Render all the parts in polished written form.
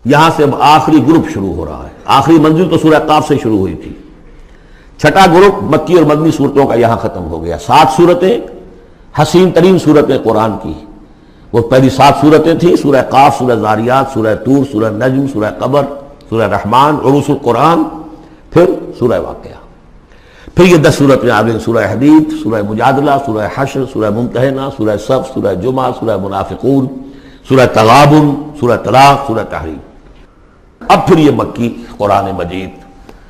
یہاں سے اب آخری گروپ شروع ہو رہا ہے. آخری منزل تو سورہ قاف سے شروع ہوئی تھی. چھٹا گروپ مکی اور مدنی صورتوں کا یہاں ختم ہو گیا. 7 صورتیں حسین ترین صورتیں قرآن کی. وہ پہلی 7 صورتیں تھیں: سورہ قاف، سورہ ذاریات، سورہ طور، سورہ نجم، سورہ قمر، سورہ رحمان، عروس القرآن، پھر سورہ واقعہ. پھر یہ 10 صورتیں آ گئیں: سورہ حدید، سورہ مجادلہ، سورہ حشر، سورہ ممتحنہ، سورہ صف، سورہ جمعہ، سورہ منافقون، سورہ تغابن، سورہ طلاق، سورہ تحریم. اب پھر یہ مکی قرآن مجید،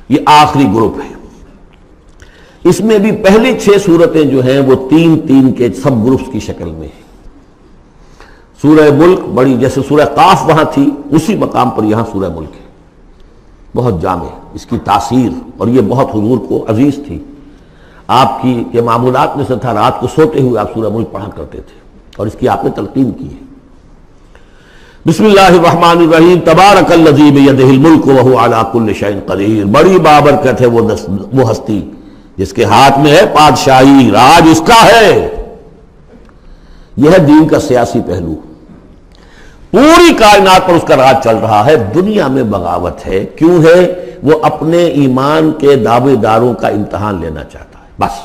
یہ آخری گروپ ہے. اس میں بھی پہلی 6 صورتیں جو ہیں وہ 3 کے سب گروپس کی شکل میں ہیں. سورہ ملک بڑی، جیسے سورہ قاف وہاں تھی اسی مقام پر یہاں سورہ ملک ہے. بہت جامع اس کی تاثیر، اور یہ بہت حضور کو عزیز تھی. آپ کی یہ معمولات میں سے تھا، رات کو سوتے ہوئے آپ سورہ ملک پڑھا کرتے تھے اور اس کی آپ نے تلقین کی ہے. بسم اللہ الرحمن الرحیم. تبارک الذی بیدہ الملک وہو علی کل شیء قدیر. بڑی بابرکت ہے وہ ہستی جس کے ہاتھ میں ہے بادشاہی، راج اس کا ہے. یہ ہے دین کا سیاسی پہلو. پوری کائنات پر اس کا راج چل رہا ہے. دنیا میں بغاوت ہے. کیوں ہے؟ وہ اپنے ایمان کے دعوے داروں کا امتحان لینا چاہتا ہے بس.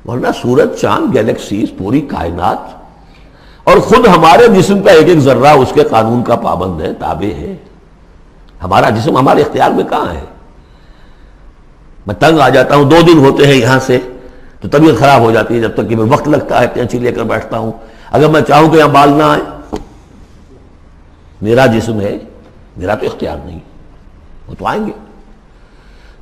ورنہ سورج، چاند، گیلیکسیز، پوری کائنات اور خود ہمارے جسم کا ایک ذرہ اس کے قانون کا پابند ہے، تابع ہے. ہمارا جسم ہمارے اختیار میں کہاں ہے؟ میں تنگ آ جاتا ہوں، 2 دن ہوتے ہیں یہاں سے تو طبیعت خراب ہو جاتی ہے، جب تک کہ میں وقت لگتا ہے کینچی لے کر بیٹھتا ہوں. اگر میں چاہوں کہ یہاں بال نہ آئے، میرا جسم ہے، میرا تو اختیار نہیں، وہ تو آئیں گے.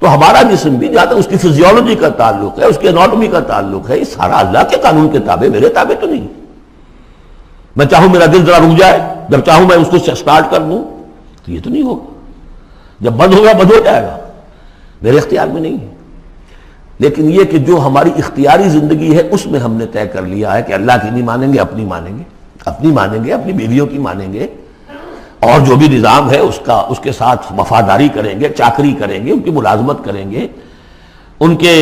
تو ہمارا جسم بھی جہاں تک اس کی فزیولوجی کا تعلق ہے، اس کی اناٹومی کا تعلق ہے، یہ سارا اللہ کے قانون کے تابع، میرے تابع تو نہیں. میں چاہوں میرا دل ذرا رک جائے، جب چاہوں میں اس کو سٹارٹ کر دوں تو یہ تو نہیں ہوگا. جب بند ہوگا بند ہو جائے گا، میرے اختیار میں نہیں ہے. لیکن یہ کہ جو ہماری اختیاری زندگی ہے اس میں ہم نے طے کر لیا ہے کہ اللہ کی نہیں مانیں گے، اپنی مانیں گے، اپنی مانیں گے، اپنی بیویوں کی مانیں گے، اور جو بھی نظام ہے اس کے ساتھ وفاداری کریں گے، چاکری کریں گے، ان کی ملازمت کریں گے، ان کے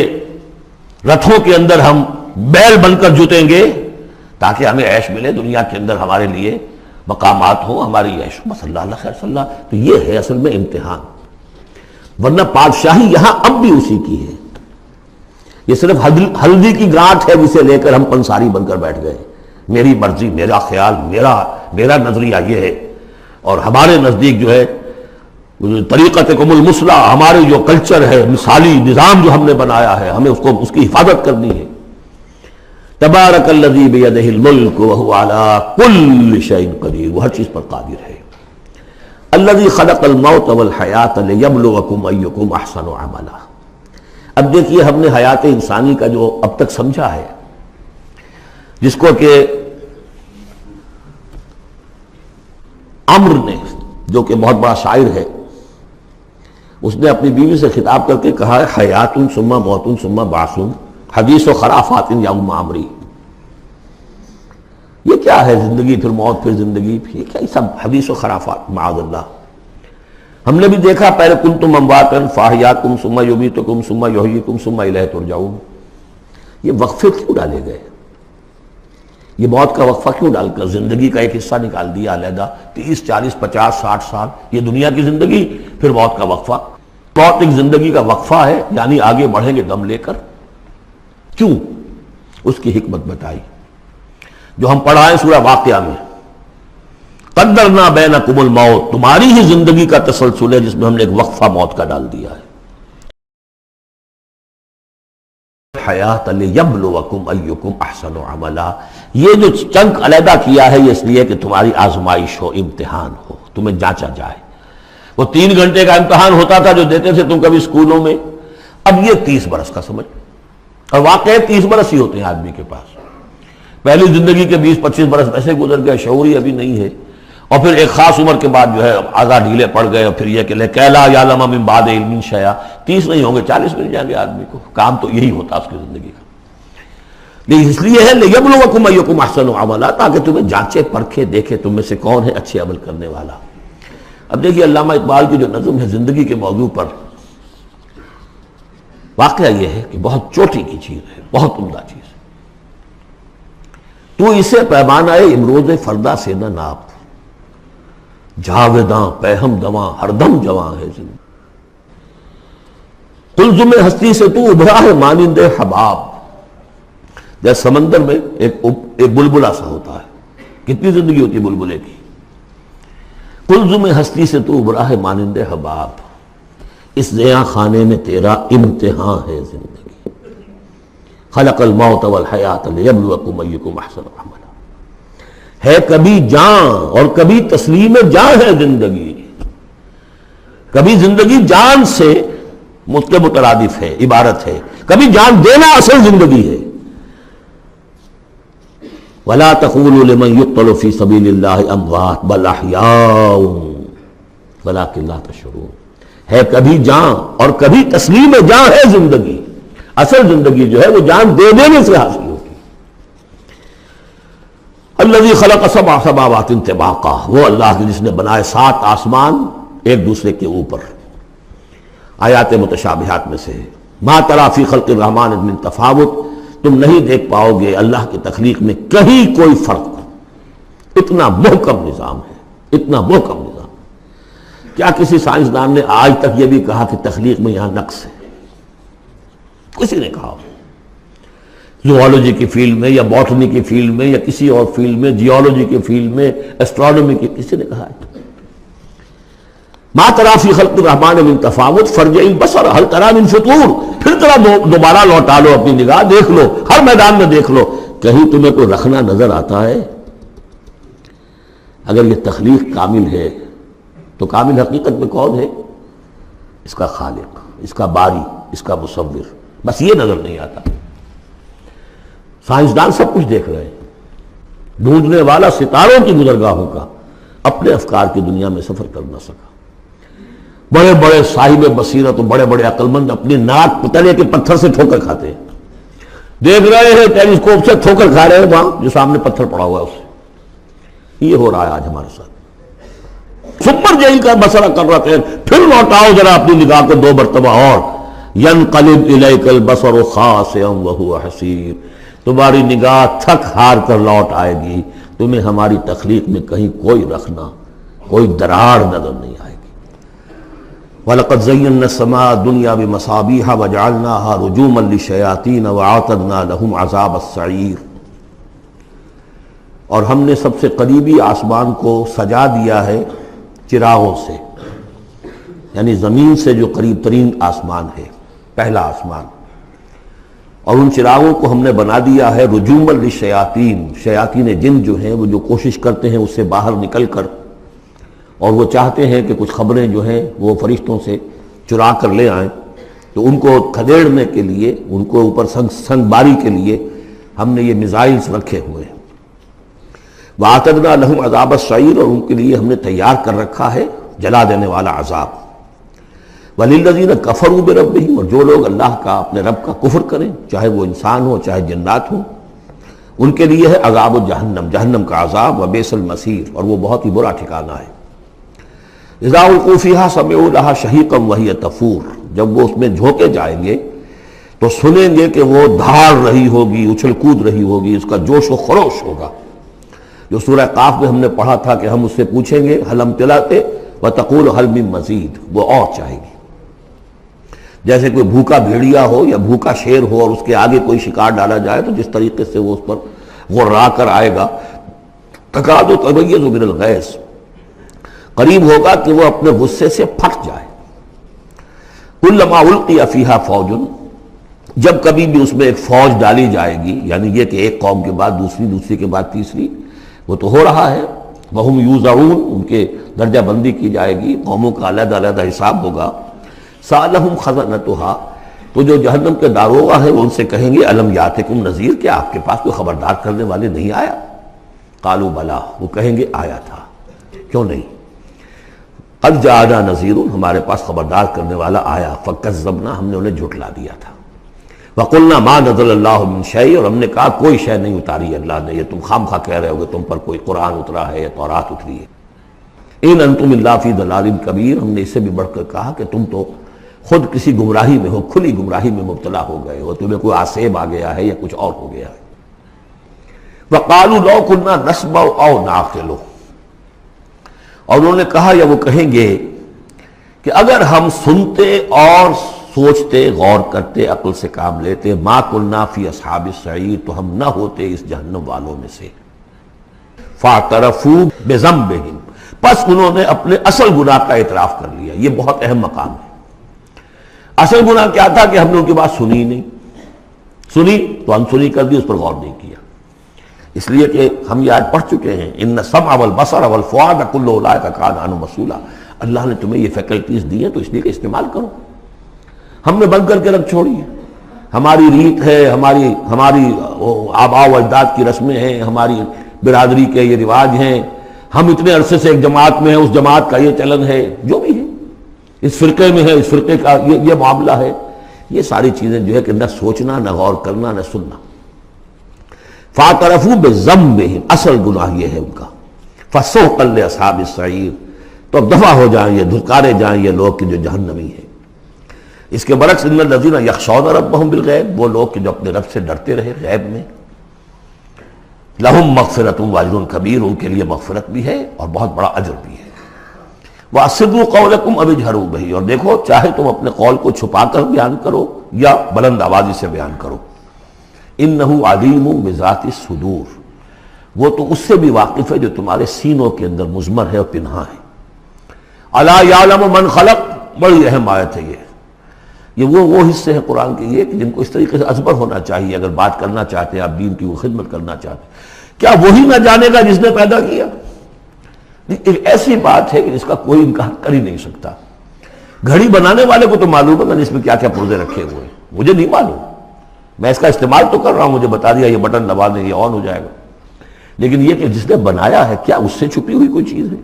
رتھوں کے اندر ہم بیل بن کر جوتیں گے تاکہ ہمیں عیش ملے، دنیا کے اندر ہمارے لیے مقامات ہوں، ہماری عیش ہو. بس اللہ خیر صلی اللہ. تو یہ ہے اصل میں امتحان. ورنہ بادشاہی یہاں اب بھی اسی کی ہے. یہ صرف ہلدی کی گانٹھ ہے جسے لے کر ہم پنساری بن کر بیٹھ گئے. میری مرضی، میرا خیال، میرا نظریہ یہ ہے. اور ہمارے نزدیک جو ہے طریقتکم المثلی، ہمارے جو کلچر ہے، مثالی نظام جو ہم نے بنایا ہے، ہمیں اس کی حفاظت کرنی ہے. تبارک الذی بیدہ الملک وہو علی کل شیء قدیر. وہ ہر چیز پر قادر ہے. الذی خلق الموت والحیات لیبلوکم ایکم احسن عملا. اب دیکھیے، ہم نے حیات انسانی کا جو اب تک سمجھا ہے، جس کو کہ عمر نے، جو کہ بہت بڑا شاعر ہے، اس نے اپنی بیوی سے خطاب کر کے کہا ہے: حیات ثم موت ثم بعث، حدیث و خرافات یوم عمری. یہ کیا ہے؟ زندگی پھر موت پھر زندگی، یہ کیا؟ یہ سب حدیث و خرافات، معاذ اللہ. ہم نے بھی دیکھا پہلے کنتم امواتا فاحیاکم ثم یمیتکم ثم یحییکم ثم الیہ ترجعون. یہ وقفے کیوں ڈالے گئے؟ یہ موت کا وقفہ کیوں ڈال کر زندگی کا ایک حصہ نکال دیا علیحدہ؟ 30 40 50 60 سال یہ دنیا کی زندگی، پھر موت کا وقفہ. موت ایک زندگی کا وقفہ ہے، یعنی آگے بڑھیں گے دم لے کر. کیوں؟ اس کی حکمت بتائی جو ہم پڑھائیں سورہ واقعہ میں. قدرنا بینکم الموت، تمہاری ہی زندگی کا تسلسل ہے جس میں ہم نے ایک وقفہ موت کا ڈال دیا ہے. حیات لیبلوکم ایکم احسن عملا. یہ جو چنک علیحدہ کیا ہے یہ اس لیے کہ تمہاری آزمائش ہو، امتحان ہو، تمہیں جانچا جائے. وہ 3 گھنٹے کا امتحان ہوتا تھا جو دیتے تھے تم کبھی اسکولوں میں، اب یہ 30 برس کا سمجھ. اور واقعی 30 برس ہی ہوتے ہیں آدمی کے پاس. پہلی زندگی کے 20 25 برس ویسے گزر گئے، شعور ہی ابھی نہیں ہے. اور پھر ایک خاص عمر کے بعد جو ہے اعضاء ڈھیلے پڑ گئے، اور پھر یہ کہ لا یعلم من بعد علم شیئا. 30 نہیں ہوں گے، 40 مل جائیں گے آدمی کو. کام تو یہی ہوتا اس کی زندگی کا. لیکن اس لیے ہے لیبلوکم ایکم احسن عملا، تاکہ تمہیں جانچے پرکھے دیکھے تم میں سے کون ہے اچھے عمل کرنے والا. اب دیکھیے علامہ اقبال کی جو نظم ہے زندگی کے موضوع پر، واقعہ یہ ہے کہ بہت چوٹی کی چیز ہے، بہت عمدہ چیز ہے. تو اسے پیمانہ امروز فردہ سے نہ ناپ، جاویداں پہم دواں ہر دم جواں ہے زندگی. قلزم ہستی سے تو ابھرا ہے مانند حباب. جیسے سمندر میں ایک بلبلا سا ہوتا ہے. کتنی زندگی ہوتی ہے بلبلے کی. قلزم ہستی سے تو ابھرا ہے مانند حباب. اس زیاں خانے میں تیرا امتحان ہے زندگی. خلق الموت والحیات لیبلوکم ایکم احسن عملا. ہے کبھی جاں اور کبھی تسلیم جاں ہے زندگی. کبھی زندگی جان سے مترادف ہے، عبارت ہے. کبھی جان دینا اصل زندگی ہے. وَلَا تَقُولُوا لِمَنْ يُقْتَلُ فِي سَبِيلِ اللَّهِ أَمْوَاتٌ بَلْ أَحْيَاءٌ وَلَٰكِنْ لَا تَشْعُرُونَ. ہے کبھی جان اور کبھی تسلیم جاں ہے زندگی. اصل زندگی جو ہے وہ جان دے دینے سے حاصل ہوتی. الذی خلق سبع سماوات طباقا. وہ اللہ جس نے بنائے 7 آسمان ایک دوسرے کے اوپر. آیات متشابہات میں سے ہے. ما تری فی خلق الرحمن من تفاوت. تم نہیں دیکھ پاؤ گے اللہ کی تخلیق میں کہیں کوئی فرق. اتنا محکم نظام ہے، اتنا محکم نظام. کیا کسی سائنسدان نے آج تک یہ بھی کہا کہ تخلیق میں یہاں نقص ہے؟ کسی نے کہا؟ زوالوجی کی فیلڈ میں یا باٹنی کی فیلڈ میں یا کسی اور فیلڈ میں، جیولوجی کی فیلڈ میں، ایسٹرونومی کی، کسی نے کہا ہے؟ ما تری فی خلق الرحمن من تفاوت فارجع البصر هل تری من فطور. پھر ذرا دوبارہ لوٹا لو اپنی نگاہ، دیکھ لو، ہر میدان میں دیکھ لو، کہیں تمہیں کوئی رکھنا نظر آتا ہے؟ اگر یہ تخلیق کامل ہے تو کامل حقیقت میں کون ہے؟ اس کا خالق، اس کا باری، اس کا مصور. بس یہ نظر نہیں آتا. سائنسدان سب کچھ دیکھ رہے ہیں. ڈھونڈنے والا ستاروں کی گزرگاہوں کا اپنے افکار کی دنیا میں سفر کر نہ سکا. بڑے بڑے صاحب بصیرت اور بڑے بڑے عقل مند اپنی ناک تلے کے پتھر سے ٹھوکر کھاتے ہیں. دیکھ رہے ہیں ٹیلیسکوپ سے ٹھوکر کھا رہے ہیں وہاں جو سامنے پتھر پڑا ہوا ہے اس سے. یہ ہو رہا ہے آج ہمارے ساتھ. سپر جیل کا مسئلہ کر رہے ہیں. پھر لوٹاؤ ذرا اپنی نگاہ کو 2 مرتبہ اور. ينقلب الیک البصر خاسئا وهو حسیر. تمہاری نگاہ تھک ہار کر لوٹ آئے گی. تمہیں ہماری تخلیق میں کہیں کوئی رکھنا، کوئی دراڑ نظر نہیں آئے گی. وَلَقَدْ زَيَّنَّا السَّمَاءَ الدُّنْيَا بِمَصَابِيحَ وَجَعَلْنَاهَا رُجُومًا لِلشَّيَاطِينَ وَأَعْتَدْنَا لَهُمْ عَذَابَ السَّعِيرِ. اور ہم نے سب سے قریبی آسمان کو سجا دیا ہے چراغوں سے، یعنی زمین سے جو قریب ترین آسمان ہے، پہلا آسمان. اور ان چراغوں کو ہم نے بنا دیا ہے رجوما للشیاطین. شیاطین جن جو ہیں وہ جو کوشش کرتے ہیں اس سے باہر نکل کر، اور وہ چاہتے ہیں کہ کچھ خبریں جو ہیں وہ فرشتوں سے چرا کر لے آئیں، تو ان کو کھدیڑنے کے لیے، ان کو اوپر سنگ باری کے لیے ہم نے یہ میزائلز رکھے ہوئے ہیں. وَأَعْتَدْنَا لَهُمْ عَذَابَ السَّعِيرِ. اور ان کے لیے ہم نے تیار کر رکھا ہے جلا دینے والا عذاب. وَلِلَّذِينَ كَفَرُوا بِرَبِّهِمْ. اور جو لوگ اللہ کا، اپنے رب کا کفر کریں، چاہے وہ انسان ہو چاہے جنات ہوں، ان کے لیے ہے عذاب جہنم، جہنم کا عذاب. وَبِئْسَ الْمَصِيرُ. اور وہ بہت ہی برا ٹھکانہ ہے. اذا القوا فیہا سمعوا لہا شہیقا وہی تفور. جب وہ اس میں جھونکے جائیں گے تو سنیں گے کہ وہ دھاڑ رہی ہوگی، اچھل کود رہی ہوگی، اس کا جوش و خروش ہوگا. جو سورہ قاف میں ہم نے پڑھا تھا کہ ہم اس سے پوچھیں گے هل امتلأت وتقول هل من مزید. وہ اور چاہے گی. جیسے کوئی بھوکا بھیڑیا ہو یا بھوکا شیر ہو اور اس کے آگے کوئی شکار ڈالا جائے تو جس طریقے سے وہ اس پر غرا کر آئے گا. تکاد تمیز من الغیظ. قریب ہوگا کہ وہ اپنے غصے سے پھٹ جائے. کلما القی فیہا فوج. جب کبھی بھی اس میں ایک فوج ڈالی جائے گی، یعنی یہ کہ ایک قوم کے بعد دوسری، دوسری کے بعد تیسری، وہ تو ہو رہا ہے. وہم یوزعون. ان کے درجہ بندی کی جائے گی، قوموں کا علیحدہ علیحدہ حساب ہوگا. سألہم خزنتہا. تو جو جہنم کے داروغہ ہیں وہ ان سے کہیں گے الم یاتکم نذیر. کیا آپ کے پاس کوئی خبردار کرنے والے نہیں آیا؟ قالوا بلا. وہ کہیں گے آیا تھا، کیوں نہیں؟ قد جاءنا نذیر. ہمارے پاس خبردار کرنے والا آیا. فکذبنا. ہم نے انہیں جھٹلا دیا تھا. وقلنا ما نزل اللہ من شیء. اور ہم نے کہا کوئی شے نہیں اتاری اللہ نے، یہ تم خام خواہ کہہ رہے ہو کہ تم پر کوئی قرآن اترا ہے یا تورات اتری ہے. ان انتم الا فی ضلال کبیر. ہم نے اس سے بھی بڑھ کر کہا کہ تم تو خود کسی گمراہی میں ہو، کھلی گمراہی میں مبتلا ہو گئے ہو، تمہیں کوئی آسیب آ گیا ہے یا کچھ اور ہو گیا ہے. وقالوا لو كنا نسمع او نعقل. اور انہوں نے کہا یا وہ کہیں گے کہ اگر ہم سنتے اور سوچتے، غور کرتے، عقل سے کام لیتے، ما کنا فی اصحاب السعیر، تو ہم نہ ہوتے اس جہنم والوں میں سے۔ فاعترفوا بذنبہم، پس انہوں نے اپنے اصل گناہ کا اعتراف کر لیا۔ یہ بہت اہم مقام ہے۔ اصل گناہ کیا تھا کہ ہم نے ان کی بات سنی نہیں، سنی تو انسنی کر دی، اس پر غور نہیں کیا۔ اس لیے کہ ہم یہ آج پڑھ چکے ہیں، ان السمع والبصر والفؤاد کل اولئک کان عنہ مسئولا۔ اللہ نے تمہیں یہ فیکلٹیز دی ہیں تو اس لیے کہ استعمال کرو۔ ہم نے بند کر کے رکھ چھوڑی ہے۔ ہماری ریت ہے، ہماری آباء و اجداد کی رسمیں ہیں، ہماری برادری کے یہ رواج ہیں، ہم اتنے عرصے سے ایک جماعت میں ہیں، اس جماعت کا یہ چلن ہے، جو بھی ہے، اس فرقے میں ہے، اس فرقے کا یہ معاملہ ہے۔ یہ ساری چیزیں جو ہے کہ نہ سوچنا، نہ غور کرنا، نہ سننا۔ فاعترفوا بذنبہم، اصل گناہ یہ ہے ان کا۔ فسحقا لاصحاب السعیر، تو اب دفع ہو جائیں یہ، دھکارے جائیں یہ لوگ کہ جو جہنمی ہیں۔ اس کے برعکس ان الذین یخشون ربہم بالغیب، وہ لوگ کہ جو اپنے رب سے ڈرتے رہے غیب میں، لہم مغفرۃ واجر کبیر، ان کے لیے مغفرت بھی ہے اور بہت بڑا اجر بھی ہے۔ واسروا قولکم او اجہروا بہ، اور دیکھو چاہے تم اپنے قول کو چھپا کر بیان کرو یا بلند آوازی سے بیان کرو۔ انہ علیم بذات الصدور، وہ تو اس سے بھی واقف ہے جو تمہارے سینوں کے اندر مضمر ہے اور پنہاں ہے۔ الا یعلم من خلق، بڑی اہم آیت ہے یہ وہ حصے ہیں قرآن کے یہ کہ جن کو اس طریقے سے ازبر ہونا چاہیے اگر بات کرنا چاہتے ہیں، آپ دین کی وہ خدمت کرنا چاہتے ہیں۔ کیا وہی نہ جانے گا جس نے پیدا کیا؟ ایک ایسی بات ہے کہ جس کا کوئی انکار کر ہی نہیں سکتا۔ گھڑی بنانے والے کو تو معلوم ہے کہ اس میں کیا کیا پرزے رکھے ہوئے ہیں، مجھے نہیں معلوم، میں اس کا استعمال تو کر رہا ہوں، مجھے بتا دیا یہ بٹن دبا دیں یہ آن ہو جائے گا، لیکن یہ کہ جس نے بنایا ہے کیا اس سے چھپی ہوئی کوئی چیز ہے؟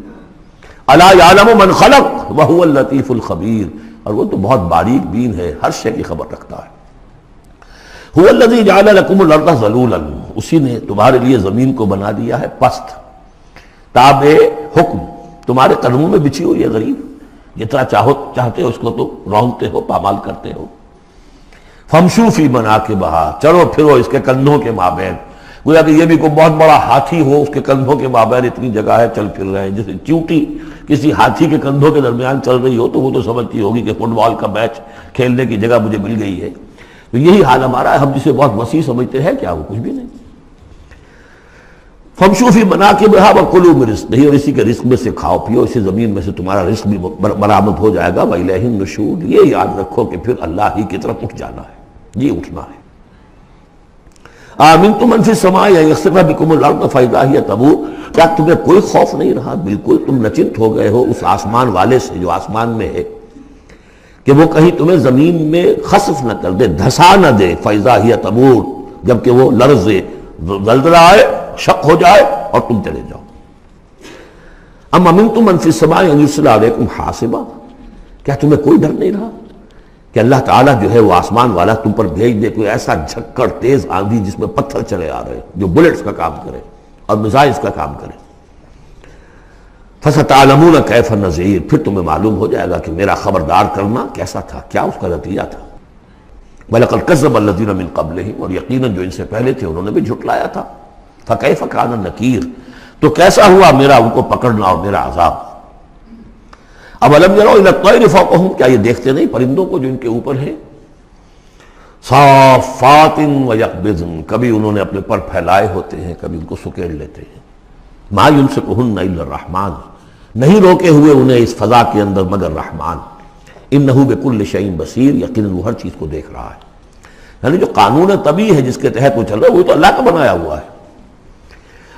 الا یعلم من خلق وهو اللطیف الخبیر، اور وہ تو بہت باریک بین ہے، ہر شے کی خبر رکھتا ہے۔ هو الذی جعل لکم الارض ذلولا، اسی نے تمہارے لیے زمین کو بنا دیا ہے پست، تابع حکم، تمہارے قدموں میں بچھی ہوئی ہے غریب، جتنا چاہتے ہو اس کو تو رونتے ہو، پامال کرتے ہو۔ فمشوا فی مناکبہا، چلو پھرو اس کے کندھوں کے مابین، گویا کہ یہ بھی کوئی بہت بڑا ہاتھی ہو، اس کے کندھوں کے مابین اتنی جگہ ہے، چل پھر رہے ہیں۔ جیسے چیونٹی کسی ہاتھی کے کندھوں کے درمیان چل رہی ہو تو وہ تو سمجھتی ہوگی کہ فٹ بال کا میچ کھیلنے کی جگہ مجھے مل گئی ہے۔ تو یہی حال ہمارا ہے، ہم جسے بہت وسیع سمجھتے ہیں کیا وہ کچھ بھی نہیں۔ فمشوا فی مناکبہا وکلوا من رزقہ، اور اسی کے رزق میں سے کھاؤ پیو، اسی زمین میں سے تمہارا رزق بھی برآمد ہو جائے گا۔ وإلیہ النشور، یہ یاد رکھو کہ پھر اللہ ہی کی طرف اٹھ جانا ہے، یہ اٹھنا ہے۔ آمنتم من فی السماء ان یخسف بکم الارض فاذا ہی تمور، کیا تمہیں کوئی خوف نہیں رہا؟ بالکل تم نچنت ہو گئے ہو اس آسمان والے سے جو آسمان میں ہے کہ وہ کہیں تمہیں زمین میں خسف نہ کر دے، دھسا نہ دے، فاذا ہی تمور، جبکہ وہ لرزے، زلزلہ آئے، شق ہو جائے اور تم چلے جاؤ۔ ام امنتم من فی السماء ان یرسل علیکم حاصبا، کیا تمہیں کوئی ڈر نہیں رہا کہ اللہ تعالیٰ جو ہے وہ آسمان والا تم پر بھیج دے کوئی ایسا جھکڑ تیز آندھی جس میں پتھر چلے آ رہے جو بلٹس کا کام کرے اور میزائلز کا کام کرے۔ فَسَتَعْلَمُونَ كَيْفَ النَّذِيرُ، پھر تمہیں معلوم ہو جائے گا کہ میرا خبردار کرنا کیسا تھا، کیا اس کا نتیجہ تھا۔ وَلَقَدْ كَذَّبَ الَّذِينَ مِن قَبْلِهِمْ، اور یقیناً جو ان سے پہلے تھے انہوں نے بھی جھٹلایا تھا۔ فَكَيْفَ كَانَ النَّكِيرُ، تو کیسا ہوا میرا ان کو پکڑنا اور میرا عذاب۔ اَوَلَمْ يَرَوْا إِلَى الطَّيْرِ فَوْقَهُمْ، کیا یہ دیکھتے نہیں پرندوں کو جو ان کے اوپر ہیں؟ صافات ویقبضن، کبھی انہوں نے اپنے پر پھیلائے ہوتے ہیں، کبھی ان کو سکیڑ لیتے ہیں۔ ما یمسکہن الا الرحمن، نہیں روکے ہوئے انہیں اس فضا کے اندر مگر رحمان۔ انہ بکل شیء بصیر، یقیناً وہ ہر چیز کو دیکھ رہا ہے۔ یعنی جو قانون طبیعی ہے جس کے تحت وہ چل رہا ہے وہ تو اللہ کا بنایا ہوا ہے۔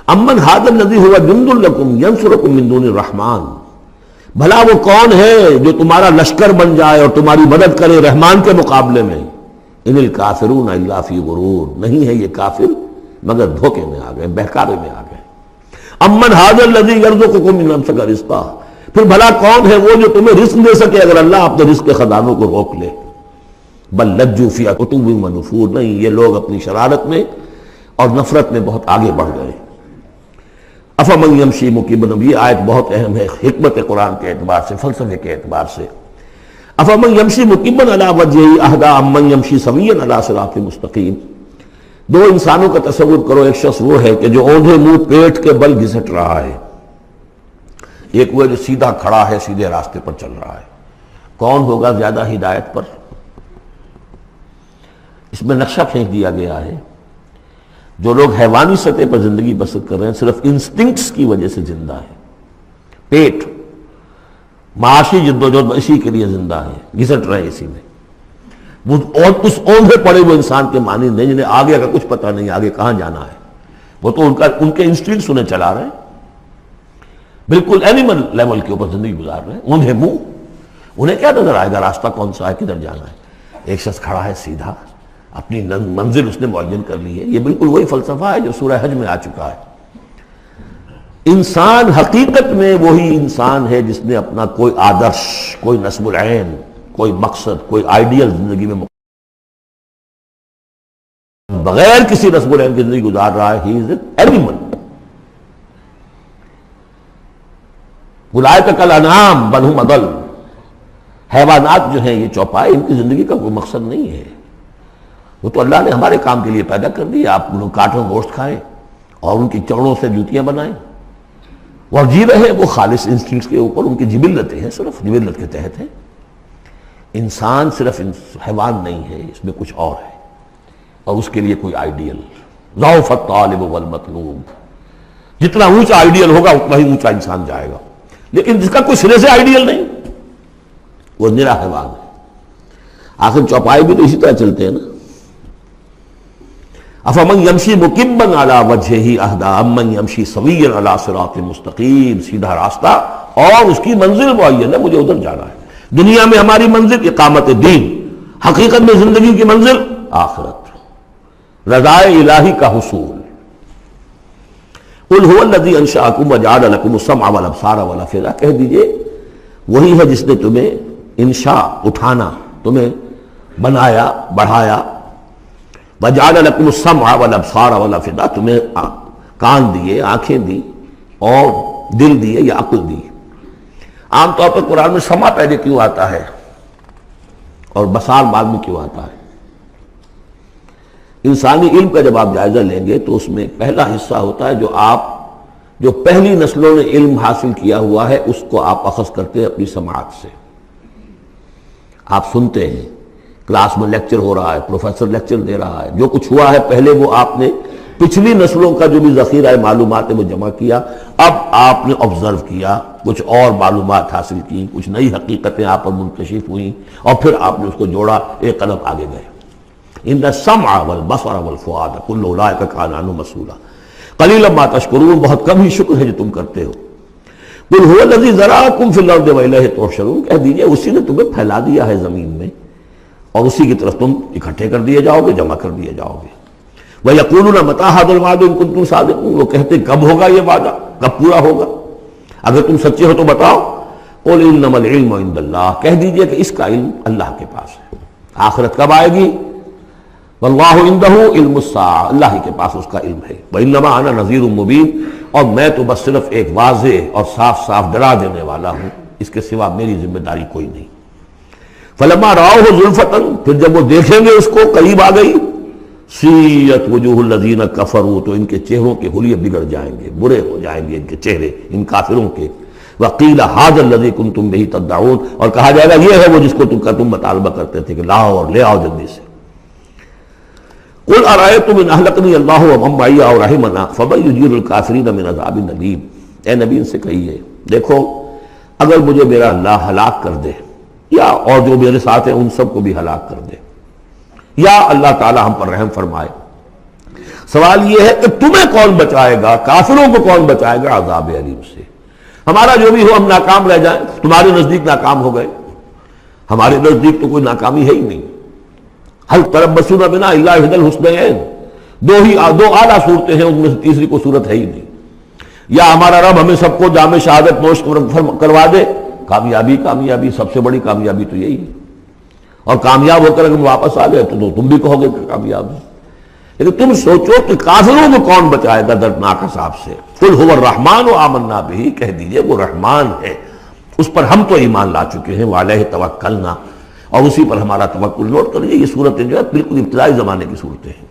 امن ھذا الذی هو جند لکم ینصرکم من دون الرحمن، بھلا وہ کون ہے جو تمہارا لشکر بن جائے اور تمہاری مدد کرے رحمان کے مقابلے میں؟ ان الکافرون الا فی غرور، نہیں ہے یہ کافر مگر دھوکے میں آ گئے، بہکارے میں آ گئے۔ امن ھذا الذی یرزقکم من امسک رزقہ، پھر بھلا کون ہے وہ جو تمہیں رزق دے سکے اگر اللہ اپنے رزق کے خزانوں کو روک لے؟ بل لجوا فی عتو و نفور، نہیں یہ لوگ اپنی شرارت میں اور نفرت میں بہت آگے بڑھ گئے۔ افمن یمشی مکبا، یہ آیت بہت اہم ہے حکمت قرآن کے اعتبار سے، فلسفے کے اعتبار سے۔ افمن یمشی مکبا علی وجہہ اہدی امن یمشی سویا علی صراط مستقیم، دو انسانوں کا تصور کرو، ایک شخص وہ ہے کہ جو اوندھے منہ پیٹ کے بل گھسٹ رہا ہے، ایک وہ جو سیدھا کھڑا ہے، سیدھے راستے پر چل رہا ہے۔ کون ہوگا زیادہ ہدایت پر؟ اس میں نقشہ کھینچ دیا گیا ہے، جو لوگ حیوانی سطح پر زندگی بسر کر رہے ہیں صرف انسٹنکٹس کی وجہ سے زندہ ہے، پیٹ، معاشی جدوجہد اسی کے لیے زندہ ہے، گھسٹ رہے ہیں اسی میں، اور اس اوندھے پڑے وہ انسان کے مانند نہیں جنہیں آگے کا کچھ پتہ نہیں آگے کہاں جانا ہے، وہ تو ان کے انسٹنکٹس انہیں چلا رہے ہیں، بالکل اینیمل لیول کے اوپر زندگی گزار رہے ہیں، اوندھے منہ، انہیں کیا نظر آئے گا راستہ کون سا ہے، کدھر جانا ہے؟ ایک شخص کھڑا ہے سیدھا، اپنی منزل اس نے معین کر لی ہے۔ یہ بالکل وہی فلسفہ ہے جو سورہ حج میں آ چکا ہے۔ انسان حقیقت میں وہی انسان ہے جس نے اپنا کوئی آدرش، کوئی نصب العین، کوئی مقصد، کوئی آئیڈیل زندگی میں بغیر کسی نصب العین کی زندگی گزار رہا ہے۔ ہی از این اینیمل، اولئک کالانعام بل ھم اضل۔ حیوانات جو ہیں یہ چوپائے، ان کی زندگی کا کوئی مقصد نہیں ہے، وہ تو اللہ نے ہمارے کام کے لیے پیدا کر دی۔ آپ لوگ کاٹوں گوشت کھائیں اور ان کی چڑوں سے جوتیاں بنائیں اور جی رہے ہیں وہ خالص انسٹنکٹس کے اوپر، ان کی جبلتیں ہیں، صرف جبلت کے تحت ہیں۔ انسان صرف حیوان نہیں ہے، اس میں کچھ اور ہے، اور اس کے لیے کوئی آئیڈیل۔ ضعف الطالب والمطلوب، جتنا اونچا آئیڈیل ہوگا اتنا ہی اونچا انسان جائے گا، لیکن جس کا کوئی سرے سے آئیڈیل نہیں وہ نرا حیوان ہے۔ آخر چوپائے بھی تو اسی طرح چلتے ہیں نا۔ افمن یمشی مکبا علی وجہہ اہدی امن یمشی سویا علی صراط مستقیم، سیدھا راستہ اور اس کی منزل معین ہے، مجھے ادھر جانا ہے۔ دنیا میں ہماری منزل اقامت دین، حقیقت میں زندگی کی منزل آخرت، رضائے الہی کا حصول۔ قل هو الذی انشأکم وجعل لکم السمع والابصار والافئدہ، کہہ دیجئے وہی ہے جس نے تمہیں انشاء، اٹھانا، تمہیں بنایا، بڑھایا، وجعل لکم السمع والابصار والافئدہ، تمہیں کان دیے، آنکھیں دی اور دل دیے یا عقل دی۔ عام طور پر قرآن میں سمع پہلے کیوں آتا ہے اور بصار بعد میں کیوں آتا ہے؟ انسانی علم کا جب آپ جائزہ لیں گے تو اس میں پہلا حصہ ہوتا ہے جو پہلی نسلوں نے علم حاصل کیا ہوا ہے، اس کو آپ اخذ کرتے ہیں اپنی سماعت سے۔ آپ سنتے ہیں، کلاس میں لیکچر ہو رہا ہے، پروفیسر لیکچر دے رہا ہے، جو کچھ ہوا ہے پہلے وہ آپ نے پچھلی نسلوں کا جو بھی ذخیرہ معلومات ہے وہ جمع کیا، اب آپ نے آبزرو کیا، کچھ اور معلومات حاصل کی، کچھ نئی حقیقتیں آپ پر منکشف ہوئیں، اور پھر آپ نے اس کو جوڑا، ایک قدم آگے گئے۔ ان السمع والبصر والفؤاد کل اولئک کان عنہ مسئولا قلیلا ما تشکرون، بہت کم ہی شکر ہے جو تم کرتے ہو۔ قل هو الذی ذرأکم فی الارض والیہ تحشرون، کہہ دیجئے اسی نے تمہیں پھیلا دیا ہے زمین میں اور اسی کی طرف تم اکٹھے کر دیے جاؤ گے، جمع کر دیے جاؤ گے۔ وَيَقُولُونَ مَتَىٰ هَٰذَا الْوَعْدُ إِن كُنتُمْ صَادِقِينَ، وہ کہتے کب ہوگا یہ وعدہ، کب پورا ہوگا، اگر تم سچے ہو تو بتاؤ۔ قُلْ إِنَّمَا الْعِلْمُ عِندَ اللَّهِ، کہہ دیجئے کہ اس کا علم اللہ کے پاس ہے۔ آخرت کب آئے گی؟ وَاللَّهُ عِندَهُ عِلْمُ السَّاعَةِ، اللہ ہی کے پاس اس کا علم ہے۔ وَإِنَّمَا أَنَا نَذِيرٌ مُّبِينٌ، اور میں تو بس صرف ایک واضح اور صاف صاف ڈرا دینے والا ہوں، اس کے سوا میری ذمہ داری کوئی نہیں۔ فَلَمَّا رَأَوْهُ زُلْفَةً، پھر جب وہ دیکھیں گے اس کو، قریب آ گئی، سیئت وجوہ الذین کفروا، تو ان کے چہروں کے حلیے بگڑ جائیں گے، برے ہو جائیں گے ان کے چہرے، ان کافروں کے۔ وقیل ھذا الذی کنتم بہ تدعون، اور کہا جائے گا یہ ہے وہ جس کو تم مطالبہ کرتے تھے کہ لاؤ اور لے آؤ جلدی سے۔ قل ارأیتم ان اہلکنی اللہ ومن معی او رحمنا فمن یجیر الکافرین من عذاب الیم، اے نبی ان سے کہیے دیکھو اگر مجھے میرا اللہ ہلاک کر دے یا اور جو میرے ساتھ ہیں ان سب کو بھی ہلاک کر دے، یا اللہ تعالی ہم پر رحم فرمائے، سوال یہ ہے کہ تمہیں کون بچائے گا، کافروں کو کون بچائے گا عذاب علیم سے؟ ہمارا جو بھی ہو ہم ناکام رہ جائیں، تمہارے نزدیک ناکام ہو گئے، ہمارے نزدیک تو کوئی ناکامی ہے ہی نہیں۔ حل تربصون بنا الا احدی الحسنیین، دو اعلیٰ صورتیں ہیں، ان میں سے تیسری کوئی صورت ہے ہی نہیں۔ یا ہمارا رب ہمیں سب کو جام شہادت نوش کروا دے، کامیابی کامیابی، سب سے بڑی کامیابی تو یہی ہے، اور کامیاب ہو کر اگر واپس آ گئے تو تم بھی کہو گے کہ کامیاب ہے۔ لیکن تم سوچو کہ کافروں کو کون بچائے گا دردناک عذاب سے؟ قل هو الرحمن آمنا به، کہہ دیجئے وہ رحمان ہے، اس پر ہم تو ایمان لا چکے ہیں، وعلیہ توکلنا، اور اسی پر ہمارا توکل۔ نوٹ کر لیجیے یہ صورتیں جو ہے بالکل ابتدائی زمانے کی صورتیں ہیں۔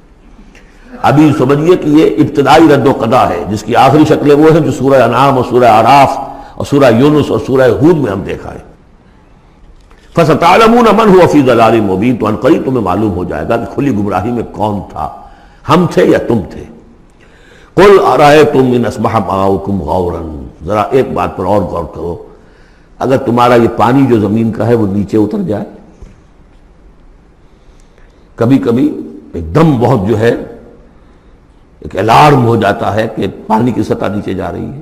ابھی سمجھیے کہ یہ ابتدائی رد و قضا ہے، جس کی آخری شکلیں وہ ہیں جو سورہ انعام اور سورہ اعراف اور سورہ یونس اور سورہ ہود میں ہم دیکھا ہے. فَسَتَعْلَمُونَ مَنْ هُوَ فِي ضَلَالٍ مُبِينٍ، تو عنقریب تمہیں معلوم ہو جائے گا کہ کھلی گمراہی میں کون تھا، ہم تھے یا تم تھے. قُلْ أَرَأَيْتُمْ إِنْ أَصْبَحَ مَاؤُكُمْ غَوْرًا، ذرا ایک بات پر اور غور کرو، اگر تمہارا یہ پانی جو زمین کا ہے وہ نیچے اتر جائے، کبھی کبھی ایک دم بہت جو ہے ایک الارم ہو جاتا ہے کہ پانی کی سطح نیچے جا رہی ہے،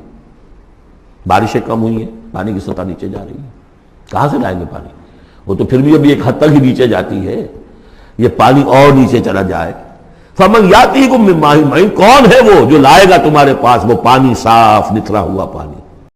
بارشیں کم ہوئی ہیں، پانی کی سطح نیچے جا رہی ہے، کہاں سے لائیں گے پانی؟ وہ تو پھر بھی ابھی ایک حد تک ہی نیچے جاتی ہے، یہ پانی اور نیچے چلا جائے. فَمَنْ يَأْتِيكُم مِّن مَّاءٍ مَّعِينٍ، کون ہے وہ جو لائے گا تمہارے پاس وہ پانی صاف نتھرا ہوا پانی؟